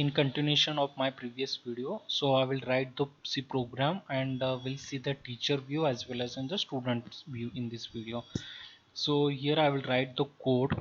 in continuation of my previous video, so I will write the C program and we'll see the teacher view as well as in the student's view in this video. So here I will write the code.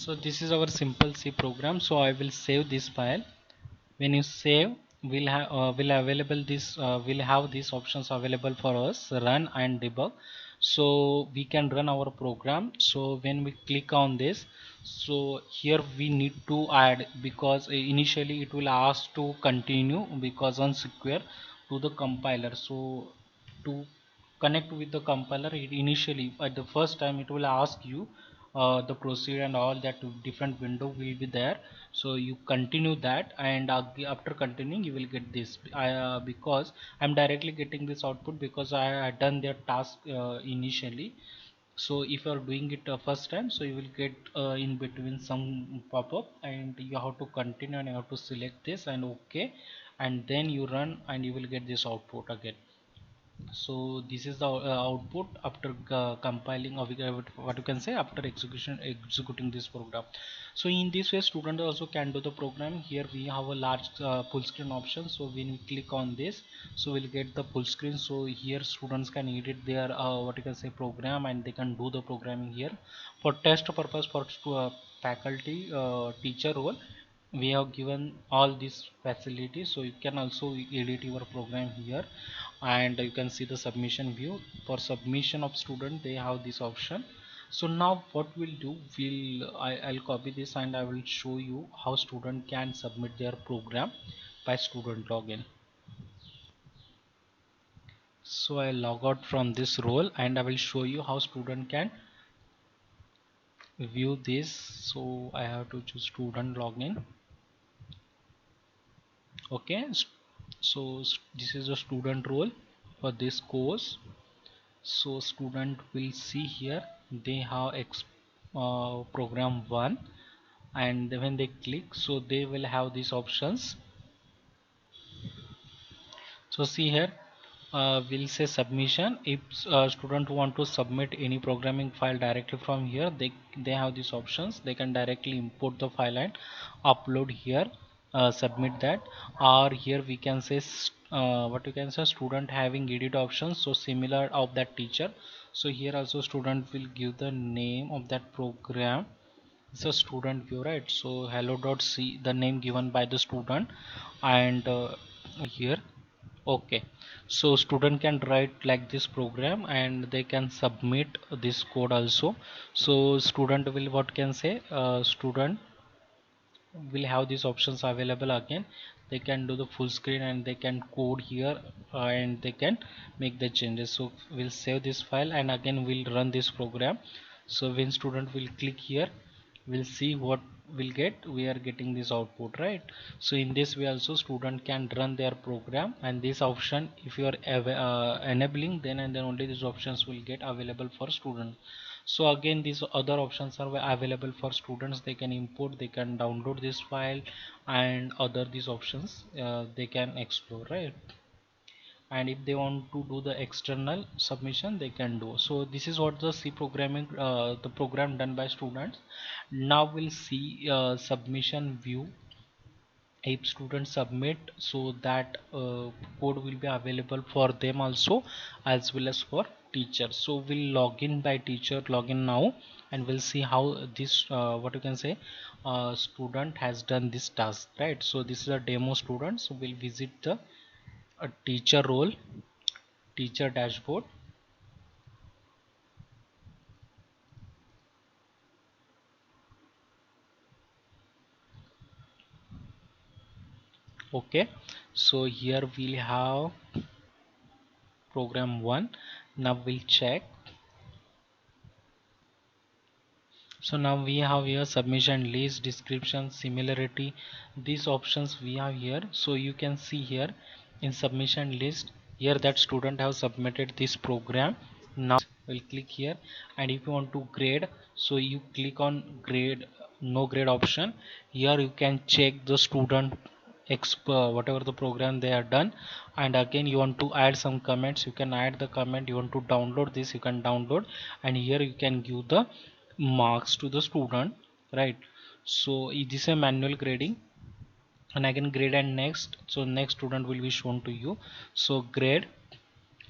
So this is our simple C program. So I will save this file. When you save, we'll have these options available for us: run and debug. So we can run our program. So when we click on this, so here we need to add, because initially it will ask to continue because on secure to the compiler. So to connect with the compiler, it initially at the first time it will ask you the procedure and all that, different window will be there. So you continue that, and after continuing you will get this. Because I'm directly getting this output because I had done their task initially. So if you are doing it first time, so you will get in between some pop-up, and you have to continue and you have to select this and okay, and then you run and you will get this output again. So this is the output after compiling, or what you can say, after executing this program. So in this way student also can do the program. Here we have a large full screen option. So when we click on this, so we'll get the full screen. So here students can edit their what you can say program, and they can do the programming here. For test purpose, for faculty teacher role, we have given all these facilities. So you can also edit your program here, and you can see the submission view. For submission of student, they have this option. So now what we'll do, I'll copy this and I will show you how student can submit their program by student login. So I log out from this role and I will show you how student can view this. So I have to choose student login. Okay, so this is a student role for this course. So student will see here they have program 1, and when they click, so they will have these options. So see here, we'll say submission. If student want to submit any programming file directly from here, they have these options. They can directly import the file and upload here, submit that. Or here we can say what you can say, student having edit options, so similar of that teacher. So here also student will give the name of that program. It's a student view, right? So hello.c, the name given by the student, and here okay. So student can write like this program and they can submit this code also. So student will, what can say, student will have these options available again. They can do the full screen and they can code here, and they can make the changes. So we'll save this file and again we'll run this program. So when student will click here, we'll see what we'll get. We are getting this output, right? So in this way also student can run their program, and this option, if you are enabling, then and then only these options will get available for student. So again these other options are available for students. They can import, they can download this file, and other these options they can explore, right? And if they want to do the external submission, they can do. So this is what the C programming, the program done by students. Now we'll see submission view. If students submit, so that code will be available for them also, as well as for teacher. So we'll log in by teacher login now, and we'll see how this what you can say, student has done this task, right? So this is a demo student. So we'll visit the teacher role, teacher dashboard. Okay, so here we'll have program 1. Now we'll check. So now we have here submission list, description, similarity. These options we have here. So you can see here in submission list here that student have submitted this program. Now we'll click here, and if you want to grade, so you click on grade, no grade option. Here you can check the student whatever the program they are done, and again you want to add some comments, you can add the comment. You want to download this, you can download, and here you can give the marks to the student, right? So this is a manual grading, and again grade and next. So next student will be shown to you. So grade,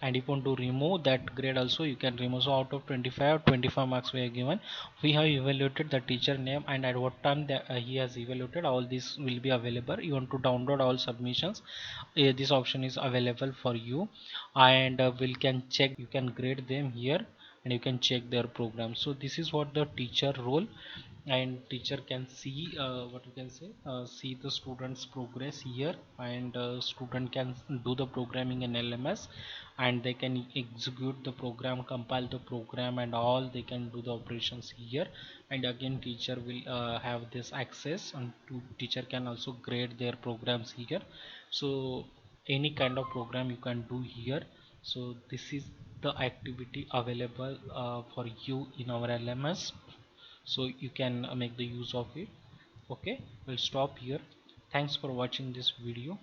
and if you want to remove that grade also, you can remove. So out of 25, 25 marks we are given. We have evaluated the teacher name and at what time that he has evaluated. All this will be available. You want to download all submissions, this option is available for you, and we can check, you can grade them here, and you can check their program. So this is what the teacher role, and teacher can see what you can say, see the students progress here, and student can do the programming in LMS, and they can execute the program, compile the program, and all they can do the operations here. And again teacher will have this access, and teacher can also grade their programs here. So any kind of program you can do here. So this is the activity available for you in our LMS, so you can make the use of it. Okay, we'll stop here. Thanks for watching this video.